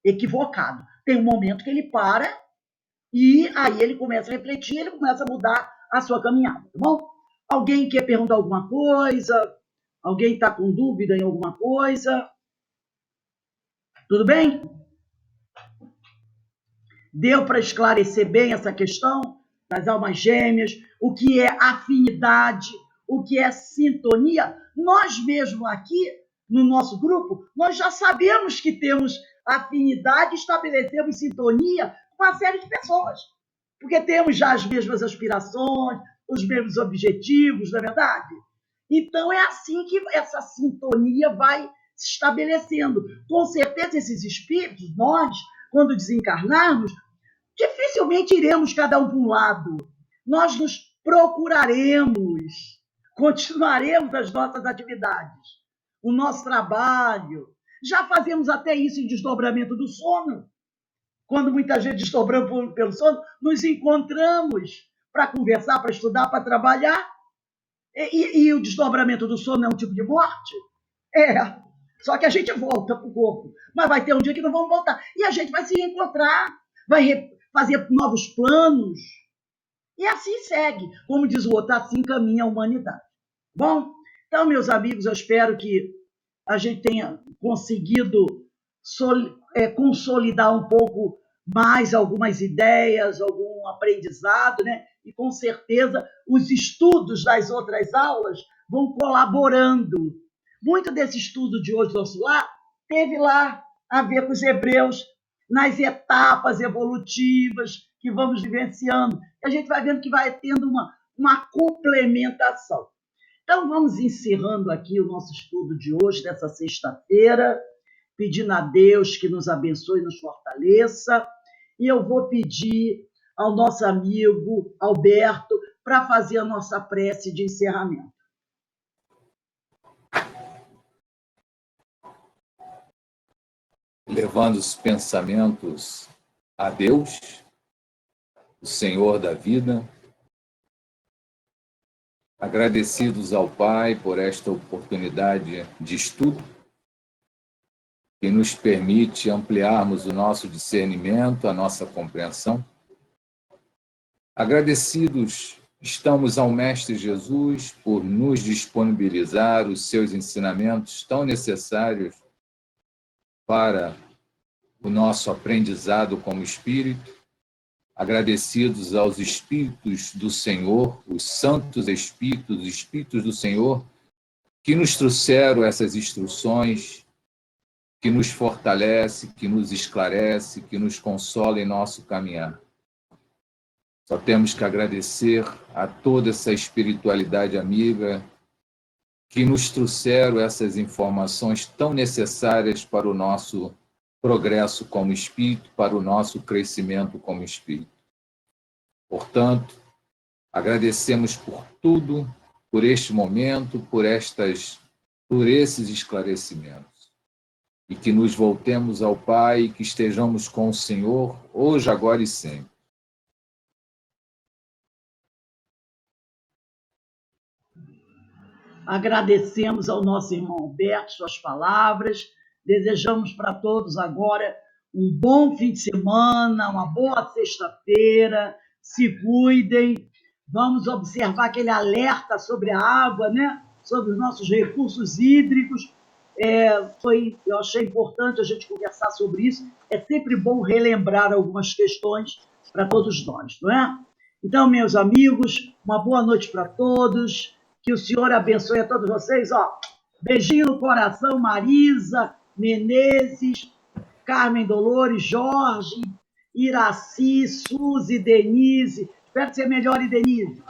S1: equivocado. Tem um momento que ele para e aí ele começa a refletir, ele começa a mudar a sua caminhada, tá bom? Alguém quer perguntar alguma coisa? Alguém está com dúvida em alguma coisa? Tudo bem? Deu para esclarecer bem essa questão das almas gêmeas, o que é afinidade, o que é sintonia? Nós mesmo aqui, no nosso grupo, nós já sabemos que temos afinidade, estabelecemos sintonia com uma série de pessoas, porque temos já as mesmas aspirações, os mesmos objetivos, não é verdade? Então, é assim que essa sintonia vai se estabelecendo. Com certeza, esses espíritos, nós, quando desencarnarmos, dificilmente iremos cada um para um lado. Nós nos procuraremos, continuaremos as nossas atividades, o nosso trabalho. Já fazemos até isso em desdobramento do sono. Quando muita gente desdobrando pelo sono, nos encontramos para conversar, para estudar, para trabalhar. E o desdobramento do sono é um tipo de morte? É. Só que a gente volta para o corpo. Mas vai ter um dia que não vamos voltar. E a gente vai se reencontrar, vai fazer novos planos. E assim segue. Como diz o outro, assim caminha a humanidade. Bom, então, meus amigos, eu espero que a gente tenha conseguido consolidar um pouco mais algumas ideias, algum aprendizado, né? e com certeza os estudos das outras aulas vão colaborando. Muito desse estudo de hoje nosso lá teve lá a ver com os hebreus nas etapas evolutivas que vamos vivenciando. E a gente vai vendo que vai tendo uma complementação. Então, vamos encerrando aqui o nosso estudo de hoje, dessa sexta-feira, pedindo a Deus que nos abençoe e nos fortaleça. E eu vou pedir ao nosso amigo Alberto para fazer a nossa prece de encerramento.
S3: Levando os pensamentos a Deus, o Senhor da vida, agradecidos ao Pai por esta oportunidade de estudo, que nos permite ampliarmos o nosso discernimento, a nossa compreensão. Agradecidos estamos ao Mestre Jesus por nos disponibilizar os seus ensinamentos tão necessários para o nosso aprendizado como espírito. Agradecidos aos Espíritos do Senhor, os santos Espíritos, os Espíritos do Senhor, que nos trouxeram essas instruções, que nos fortalece, que nos esclarece, que nos consola em nosso caminhar. Só temos que agradecer a toda essa espiritualidade amiga que nos trouxeram essas informações tão necessárias para o nosso progresso como espírito, para o nosso crescimento como espírito. Portanto, agradecemos por tudo, por este momento, por esses esclarecimentos. E que nos voltemos ao Pai, que estejamos com o Senhor, hoje, agora e sempre.
S1: Agradecemos ao nosso irmão Alberto suas palavras. Desejamos para todos agora um bom fim de semana, uma boa sexta-feira. Se cuidem. Vamos observar aquele alerta sobre a água, né? Sobre os nossos recursos hídricos. Eu achei importante a gente conversar sobre isso. É sempre bom relembrar algumas questões para todos nós, não é? Então, meus amigos, uma boa noite para todos. Que o Senhor abençoe a todos vocês. Beijinho no coração, Marisa, Menezes, Carmen Dolores, Jorge, Iraci, Suzy, Denise. Espero que você melhore, Denise.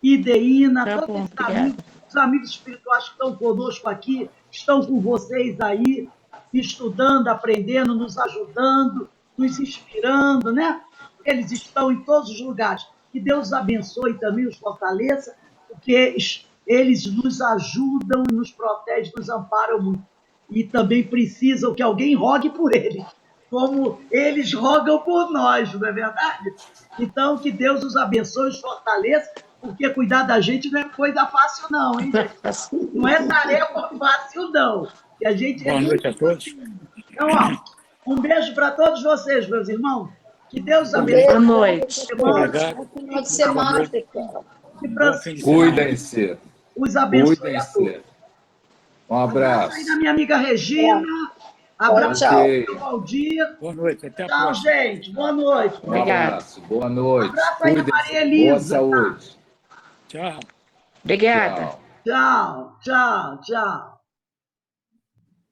S1: Ideína,
S2: Tá
S1: todos
S2: bom,
S1: esses
S2: obrigada.
S1: amigos, os amigos espirituais que estão conosco aqui, estão com vocês aí, estudando, aprendendo, nos ajudando, nos inspirando, né? Eles estão em todos os lugares. Que Deus os abençoe e também os fortaleça, porque eles nos ajudam, nos protegem, nos amparam muito. E também precisam que alguém rogue por eles, como eles rogam por nós, não é verdade? Então, que Deus os abençoe, os fortaleça, porque cuidar da gente não é coisa fácil não, hein, gente? Não é tarefa fácil, não. E a gente
S4: Boa noite a todos.
S1: Então, um beijo para todos vocês, meus irmãos. Que Deus
S5: Um
S1: abençoe.
S2: Boa
S5: beijo,
S2: noite.
S4: Obrigado.
S5: bom final de semana, pessoal.
S1: E
S4: Bom fim de semana.
S3: Cuidem-se,
S1: os abençoe a todos.
S3: cuidem-se. Um
S1: Abraço aí
S3: abraço.
S1: da minha amiga Regina. Abraço
S5: Tchau.
S3: Ok.
S1: do Valdir.
S4: Boa noite. Até a
S1: Tchau,
S4: próxima.
S1: gente. Boa noite.
S3: Um
S2: Obrigada.
S3: abraço. Boa noite.
S1: Abraço aí da
S3: Cuidem-se.
S1: Maria
S3: Boa
S1: Elisa.
S3: saúde.
S4: Tchau.
S2: Obrigada.
S3: Tchau.
S1: Tchau, tchau, tchau.